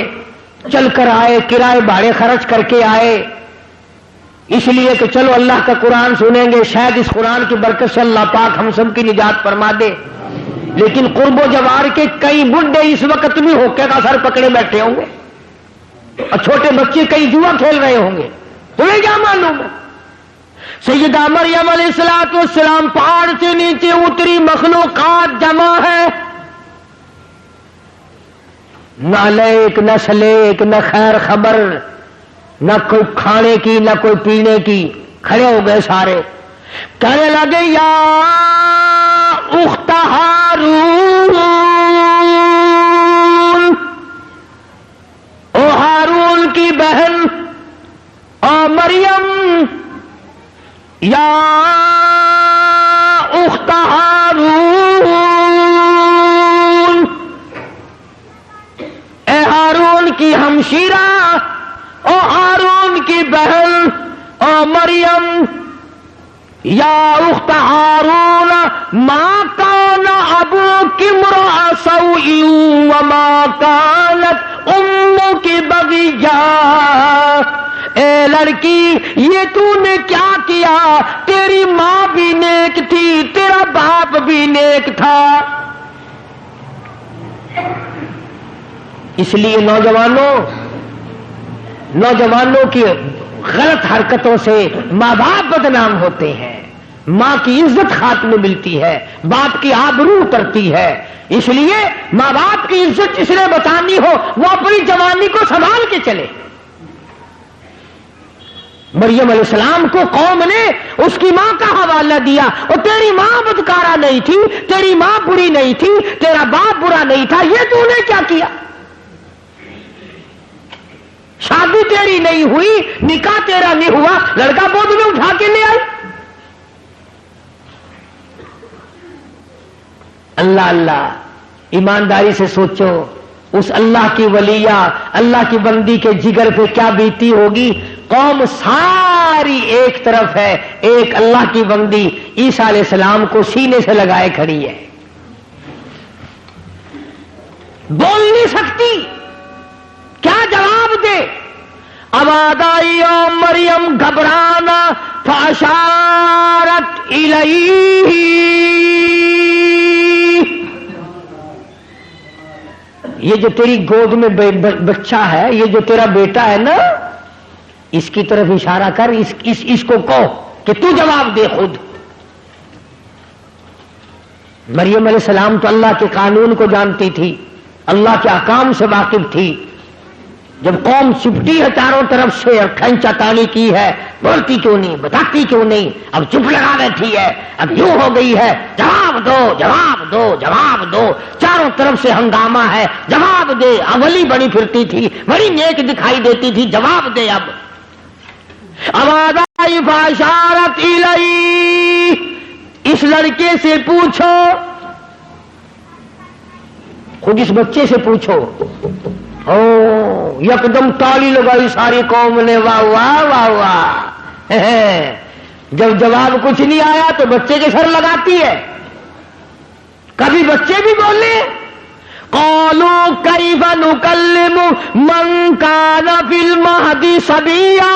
چل کر آئے، کرائے بھاڑے خرچ کر کے آئے، اس لیے کہ چلو اللہ کا قرآن سنیں گے، شاید اس قرآن کی برکت سے اللہ پاک ہم سب کی نجات فرما دے۔ لیکن قرب و جوار کے کئی بڈھے اس وقت بھی ہوکے کا سر پکڑے بیٹھے ہوں گے، اور چھوٹے بچے کئی جوا کھیل رہے ہوں گے، تمہیں کیا معلوم ہے؟ سیدہ مریم علیہ السلام پہاڑ سے نیچے اتری، مخلوقات جمع ہے، نہ لیک نہ سلیک نہ خیر خبر، نہ کوئی کھانے کی نہ کوئی پینے کی، کھڑے ہو گئے سارے، کہنے لگے یا اخت ہارون، او ہارون کی بہن، او مریم، یا اخت ہارون، اے ہارون کی ہمشیرہ، او ہارون کی بہن، او مریم، یا اخت ہارون، ما کان ابوک امرأ سوء وما کانت امک بغیا، اے لڑکی یہ تو نے کیا کیا؟ تیری ماں بھی نیک تھی، تیرا باپ بھی نیک تھا۔ اس لیے نوجوانوں کی غلط حرکتوں سے ماں باپ بدنام ہوتے ہیں، ماں کی عزت خاتمے میں ملتی ہے، باپ کی آبرو اترتی ہے۔ اس لیے ماں باپ کی عزت جس نے بچانی ہو وہ اپنی جوانی کو سنبھال کے چلے۔ مریم علیہ السلام کو قوم نے اس کی ماں کا حوالہ دیا، اور تیری ماں بدکارہ نہیں تھی، تیری ماں بری نہیں تھی، تیرا باپ برا نہیں تھا، یہ تو نے کیا کیا؟ شادی تیری نہیں ہوئی، نکاح تیرا نہیں ہوا، لڑکا گود میں اٹھا کے لے آئی۔ اللہ اللہ، ایمانداری سے سوچو، اس اللہ کی ولیہ، اللہ کی بندی کے جگر پہ کیا بیتی ہوگی۔ قوم ساری ایک طرف ہے، ایک اللہ کی بندی عیسیٰ علیہ السلام کو سینے سے لگائے کھڑی ہے، بول نہیں سکتی، کیا جواب دے؟ آواز آئی او مریم گھبرانا، فاشارت الیہ، یہ جو تیری گود میں بچہ ہے، یہ جو تیرا بیٹا ہے نا، اس کی طرف اشارہ کر، اس کو کہو کہ تو جواب دے خود۔ مریم علیہ السلام تو اللہ کے قانون کو جانتی تھی، اللہ کے احکام سے واقف تھی، جب قوم چپٹی ہے چاروں طرف سے اور کھینچا تانی کی ہے، بولتی کیوں نہیں، بتاتی کیوں نہیں، اب چپ لگا بیٹھی ہے، اب یوں ہو گئی ہے، جواب دو جواب دو جواب دو، چاروں طرف سے ہنگامہ ہے، جواب دے، اولی بڑی پھرتی تھی، بڑی نیک دکھائی دیتی تھی، جواب دے۔ اب آواز آئی فاشارت الیہ، اس لڑکے سے پوچھو، خود اس بچے سے پوچھو۔ او یکدم تالی لگائی ساری قوم نے، واہ واہ واہ واہ۔ جب جواب کچھ نہیں آیا تو بچے کے سر لگاتی ہے۔ کبھی بچے بھی بولے، قالوا کیف نکلم من کان فی المہد صبیا،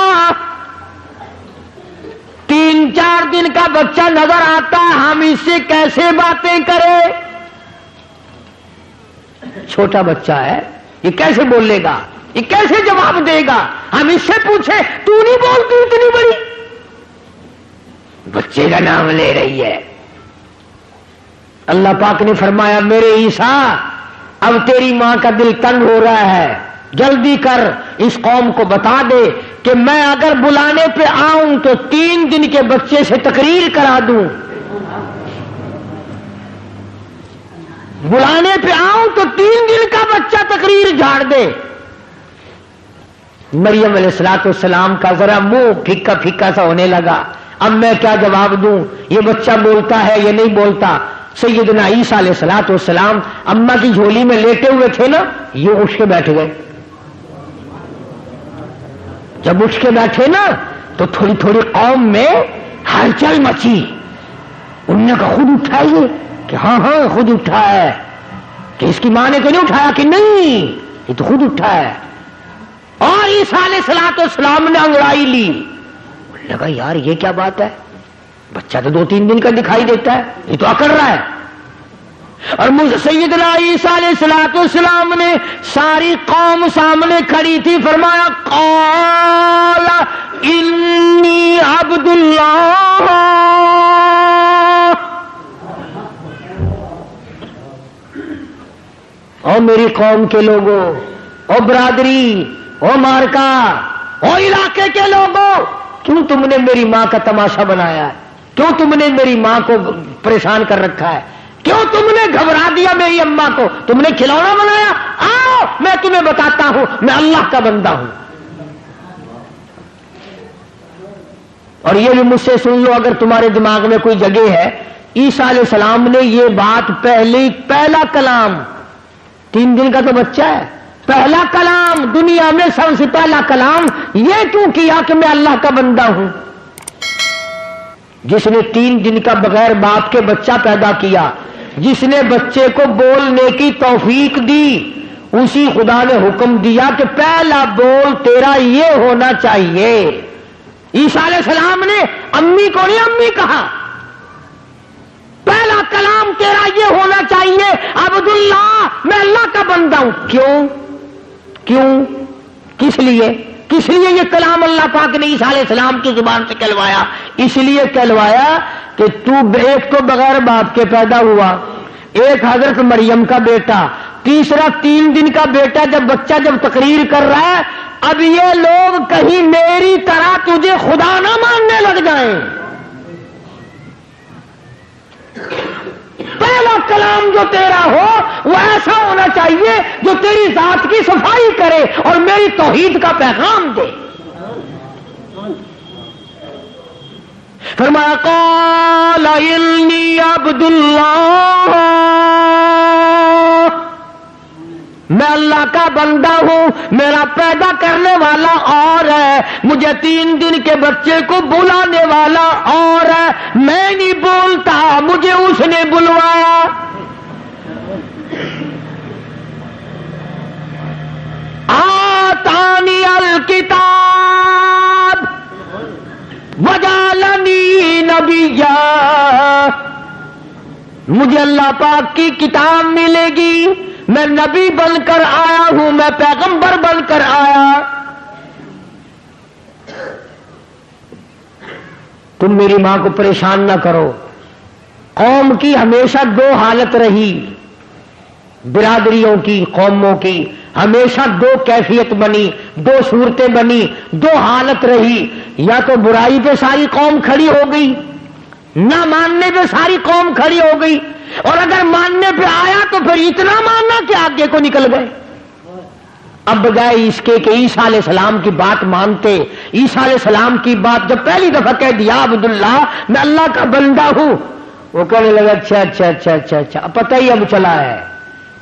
3-4 دن کا بچہ نظر آتا ہے، ہم اس سے کیسے باتیں کریں؟ چھوٹا بچہ ہے، یہ کیسے بولے گا، یہ کیسے جواب دے گا؟ ہم اس سے پوچھے تو نہیں بولتی اتنی بڑی؟ بچے کا نام لے رہی ہے۔ اللہ پاک نے فرمایا میرے عیسیٰ اب تیری ماں کا دل تنگ ہو رہا ہے، جلدی کر اس قوم کو بتا دے کہ میں اگر بلانے پہ آؤں تو 3 دن کے بچے سے تقریر کرا دوں، بلانے پہ آؤں تو 3 دن کا بچہ تقریر جھاڑ دے۔ مریم علیہ السلام کا ذرا منہ پھیکا پھیکا سا ہونے لگا، اب میں کیا جواب دوں، یہ بچہ بولتا ہے یہ نہیں بولتا۔ سیدنا عیسیٰ علیہ السلام اماں کی جھولی میں لیٹے ہوئے تھے نا، یہ اٹھ کے بیٹھ گئے۔ جب اٹھ کے بیٹھے نا تو تھوڑی تھوڑی قوم میں ہلچل مچی، انہوں نے کہا خود اٹھا یہ، کہ ہاں ہاں خود اٹھا ہے، کہ اس کی ماں نے تو نہیں اٹھایا، کہ نہیں یہ تو خود اٹھا ہے۔ اور عیسیٰ علیہ السلام نے انگڑائی لی، لگا یار یہ کیا بات ہے، بچہ تو 2-3 دن کا دکھائی دیتا ہے، یہ تو اکڑ رہا ہے۔ اور مجھے سیدنا عیسیٰ علیہ السلام نے ساری قوم سامنے کھڑی تھی، فرمایا قال انی عبد اللہ، او میری قوم کے لوگوں، او برادری، او مارکا، او علاقے کے لوگوں، کیوں تم نے میری ماں کا تماشا بنایا ہے؟ کیوں تم نے میری ماں کو پریشان کر رکھا ہے؟ کیوں تم نے گھبرا دیا میری اماں کو؟ تم نے کھلونا بنایا؟ آؤ میں تمہیں بتاتا ہوں میں اللہ کا بندہ ہوں۔ اور یہ بھی مجھ سے سن لو اگر تمہارے دماغ میں کوئی جگہ ہے، عیسیٰ علیہ السلام نے یہ بات پہلا کلام، 3 دن کا تو بچہ ہے، پہلا کلام دنیا میں سب سے پہلا کلام یہ کیوں کیا کہ میں اللہ کا بندہ ہوں؟ جس نے 3 دن کا بغیر باپ کے بچہ پیدا کیا، جس نے بچے کو بولنے کی توفیق دی، اسی خدا نے حکم دیا کہ پہلا بول تیرا یہ ہونا چاہیے۔ عیسیٰ علیہ السلام نے امی کو نہیں امی کہا، پہلا کلام تیرا یہ ہونا چاہیے عبداللہ، میں اللہ کا بندہ ہوں۔ کیوں کس لیے یہ کلام اللہ پاک نے عیسیٰ علیہ السلام کی زبان سے کہلوایا؟ اس لیے کہلوایا کہ ایک تو بغیر باپ کے پیدا ہوا، ایک حضرت مریم کا بیٹا، تیسرا 3 دن کا بیٹا، بچہ جب تقریر کر رہا ہے، اب یہ لوگ کہیں میری طرح تجھے خدا نہ ماننے لگ جائیں۔ پہلا کلام جو تیرا ہو وہ ایسا ہونا چاہیے جو تیری ذات کی صفائی کرے اور میری توحید کا پیغام دے۔ فرمایا قال انی عبد اللہ، میں اللہ کا بندہ ہوں، میرا پیدا کرنے والا اور ہے، مجھے 3 دن کے بچے کو بلانے والا اور ہے، میں نہیں بولتا، مجھے اس نے بلوایا۔ آتانی الکتاب وجعلنی نبیا، مجھے اللہ پاک کی کتاب ملے گی، میں نبی بن کر آیا ہوں، میں پیغمبر بن کر آیا۔ تم میری ماں کو پریشان نہ کرو۔ قوم کی ہمیشہ 2 حالت رہی، برادریوں کی، قوموں کی، ہمیشہ دو کیفیت بنی، دو صورتیں بنی، دو حالت رہی، یا تو برائی پہ ساری قوم کھڑی ہو گئی، نہ ماننے پہ ساری قوم کھڑی ہو گئی، اور اگر ماننے پہ آیا تو پھر اتنا ماننا کہ آگے کو نکل گئے۔ اب بجائے اس کے کہ عیسیٰ علیہ السلام کی بات مانتے، عیسیٰ علیہ السلام کی بات جب پہلی دفعہ کہہ دیا عبداللہ میں اللہ کا بندہ ہوں، وہ کہنے لگا اچھا اچھا اچھا اچھا اچھا، اب پتہ ہی اب چلا ہے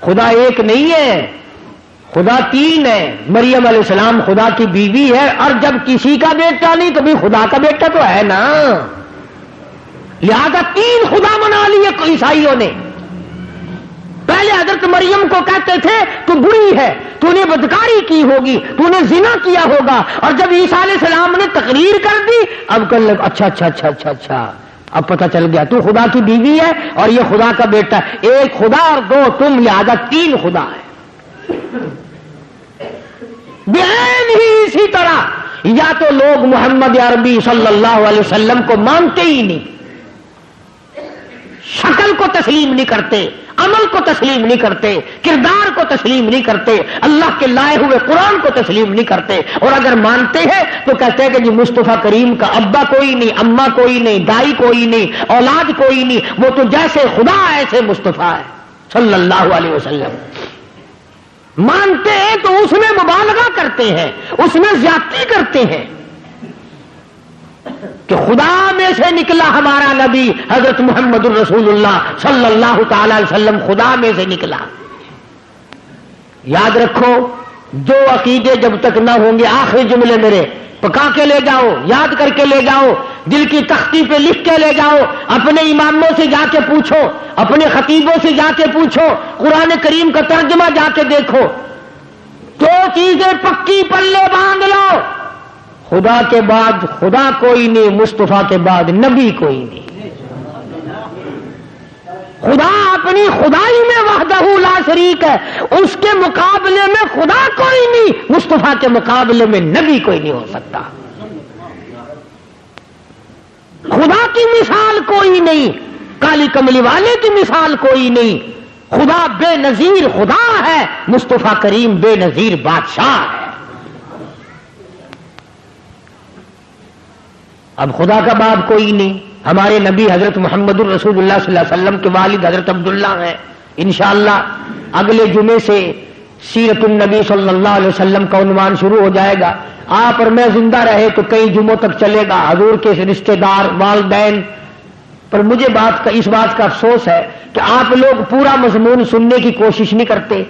خدا ایک نہیں ہے، خدا تین ہے، مریم علیہ السلام خدا کی بیوی ہے، اور جب کسی کا بیٹا نہیں تو بھی خدا کا بیٹا تو ہے نا، لہذا تین خدا منا لیے عیسائیوں نے۔ پہلے حضرت مریم کو کہتے تھے تو بری ہے، تو نے بدکاری کی ہوگی، تو نے زنا کیا ہوگا، اور جب عیسیٰ علیہ السلام نے تقریر کر دی اب کہنے لگا اچھا اچھا اچھا اچھا اچھا، اب پتہ چل گیا تو خدا کی بیوی ہے اور یہ خدا کا بیٹا ہے، ایک خدا اور دو تم، لہذا تین خدا ہے۔ بعین ہی اسی طرح یا تو لوگ محمد عربی صلی اللہ علیہ وسلم کو مانتے ہی نہیں، شکل کو تسلیم نہیں کرتے، عمل کو تسلیم نہیں کرتے، کردار کو تسلیم نہیں کرتے، اللہ کے لائے ہوئے قرآن کو تسلیم نہیں کرتے، اور اگر مانتے ہیں تو کہتے ہیں کہ جی مصطفیٰ کریم کا ابا کوئی نہیں، اماں کوئی نہیں، دائی کوئی نہیں، اولاد کوئی نہیں، وہ تو جیسے خدا ایسے مصطفیٰ ہے صلی اللہ علیہ وسلم۔ مانتے ہیں تو اس میں مبالغہ کرتے ہیں، اس میں زیادتی کرتے ہیں کہ خدا میں سے نکلا ہمارا نبی حضرت محمد الرسول اللہ صلی اللہ تعالی علیہ وسلم، خدا میں سے نکلا۔ یاد رکھو دو عقیدے جب تک نہ ہوں گے، آخری جملے میرے پکا کے لے جاؤ، یاد کر کے لے جاؤ، دل کی تختی پہ لکھ کے لے جاؤ، اپنے اماموں سے جا کے پوچھو، اپنے خطیبوں سے جا کے پوچھو، قرآن کریم کا ترجمہ جا کے دیکھو، دو چیزیں پکی پلے باندھ لو، خدا کے بعد خدا کوئی نہیں، مصطفیٰ کے بعد نبی کوئی نہیں۔ خدا اپنی خدائی میں وحدہ لا شریک ہے، اس کے مقابلے میں خدا کوئی نہیں، مصطفیٰ کے مقابلے میں نبی کوئی نہیں ہو سکتا۔ خدا کی مثال کوئی نہیں، کالی کملی والے کی مثال کوئی نہیں، خدا بے نظیر خدا ہے، مصطفیٰ کریم بے نظیر بادشاہ ہے۔ اب خدا کا باپ کوئی نہیں، ہمارے نبی حضرت محمد الرسول اللہ صلی اللہ علیہ وسلم کے والد حضرت عبداللہ ہیں۔ انشاءاللہ اگلے جمعے سے سیرت النبی صلی اللہ علیہ وسلم کا عنوان شروع ہو جائے گا، آپ اور میں زندہ رہے تو کئی جمعوں تک چلے گا، حضور کے رشتہ دار والدین پر۔ مجھے اس بات کا افسوس ہے کہ آپ لوگ پورا مضمون سننے کی کوشش نہیں کرتے،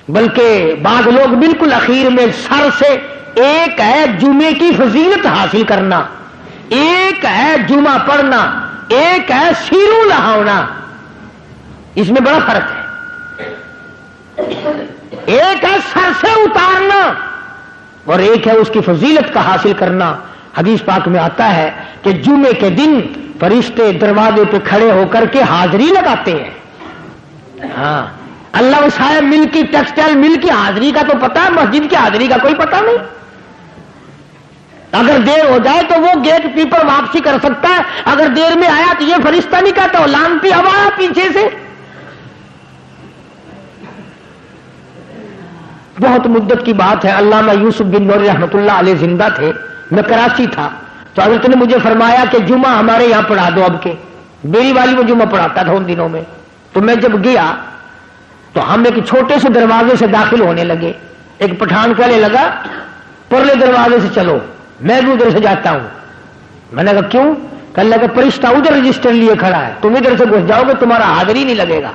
بلکہ بعض لوگ بالکل اخیر میں سر سے، ایک ہے جمعے کی فضیلت حاصل کرنا، ایک ہے جمعہ پڑھنا، ایک ہے سیرو لہاؤنا، اس میں بڑا فرق ہے۔ ایک ہے سر سے اتارنا اور ایک ہے اس کی فضیلت کا حاصل کرنا۔ حدیث پاک میں آتا ہے کہ جمعے کے دن فرشتے دروازے پہ کھڑے ہو کر کے حاضری لگاتے ہیں۔ ہاں، اللہ صاحب مل کی ٹیکسٹائل مل کی حاضری کا تو پتا ہے، مسجد کی حاضری کا کوئی پتا نہیں۔ اگر دیر ہو جائے تو وہ گیٹ کیپر واپسی کر سکتا ہے، اگر دیر میں آیا تو یہ فرشتہ نہیں کہتا وہ لانتی ہوا پیچھے سے۔ بہت مدت کی بات ہے، علامہ یوسف بن نور رحمۃ اللہ علیہ زندہ تھے، میں کراچی تھا تو حضرت نے مجھے فرمایا کہ جمعہ ہمارے یہاں پڑھا دو اب کے۔ میری والی وہ جمعہ پڑھاتا تھا ان دنوں میں، تو میں جب گیا تو ہم ایک چھوٹے سے دروازے سے داخل ہونے لگے، ایک پٹھان کہنے لگا پرلے دروازے سے چلو، میں بھی ادھر سے جاتا ہوں۔ میں نے کہا کیوں؟ کہنے لگا فرشتہ ادھر رجسٹر لیے کھڑا ہے، تم ادھر سے گھس جاؤ گے تمہارا حاضر ہی نہیں لگے گا۔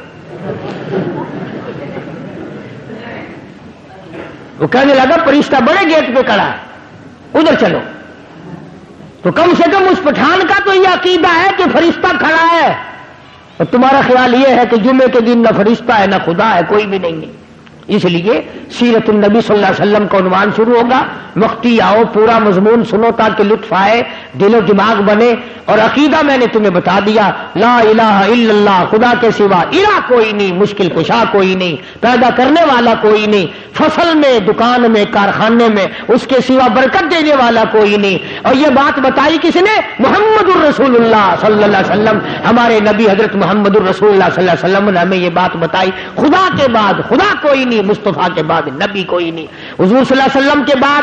وہ کہنے لگا فرشتہ بڑے گیٹ پہ کھڑا ہے، ادھر چلو۔ تو کم سے کم اس پٹھان کا تو یہ عقیدہ ہے کہ فرشتہ کھڑا ہے، اور تمہارا خیال یہ ہے کہ جمعے کے دن نہ فرشتہ ہے نہ خدا ہے، کوئی بھی نہیں ہے۔ اس لیے سیرت النبی صلی اللہ علیہ وسلم کا عنوان شروع ہوگا، وقتی آؤ پورا مضمون سنو تاکہ لطف آئے، دل و دماغ بنے، اور عقیدہ میں نے تمہیں بتا دیا، لا الہ الا اللہ، خدا کے سوا الہ کوئی نہیں، مشکل کشا کوئی نہیں، پیدا کرنے والا کوئی نہیں، فصل میں، دکان میں، کارخانے میں اس کے سوا برکت دینے والا کوئی نہیں۔ اور یہ بات بتائی کس نے؟ محمد الرسول اللہ صلی اللہ علیہ وسلم، ہمارے نبی حضرت محمد الرسول اللہ صلی اللہ علیہ وسلم نے ہمیں یہ بات بتائی، خدا کے بعد خدا کوئی نہیں، مصطفیٰ کے بعد نبی کوئی نہیں، حضور صلی اللہ علیہ وسلم کے بعد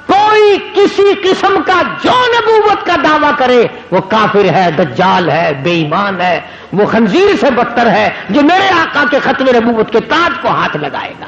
کوئی کسی قسم کا جو نبوت کا دعویٰ کرے وہ کافر ہے، دجال ہے، بے ایمان ہے، وہ خنزیر سے بدتر ہے جو میرے آقا کے ختم نبوت کے تاج کو ہاتھ لگائے گا۔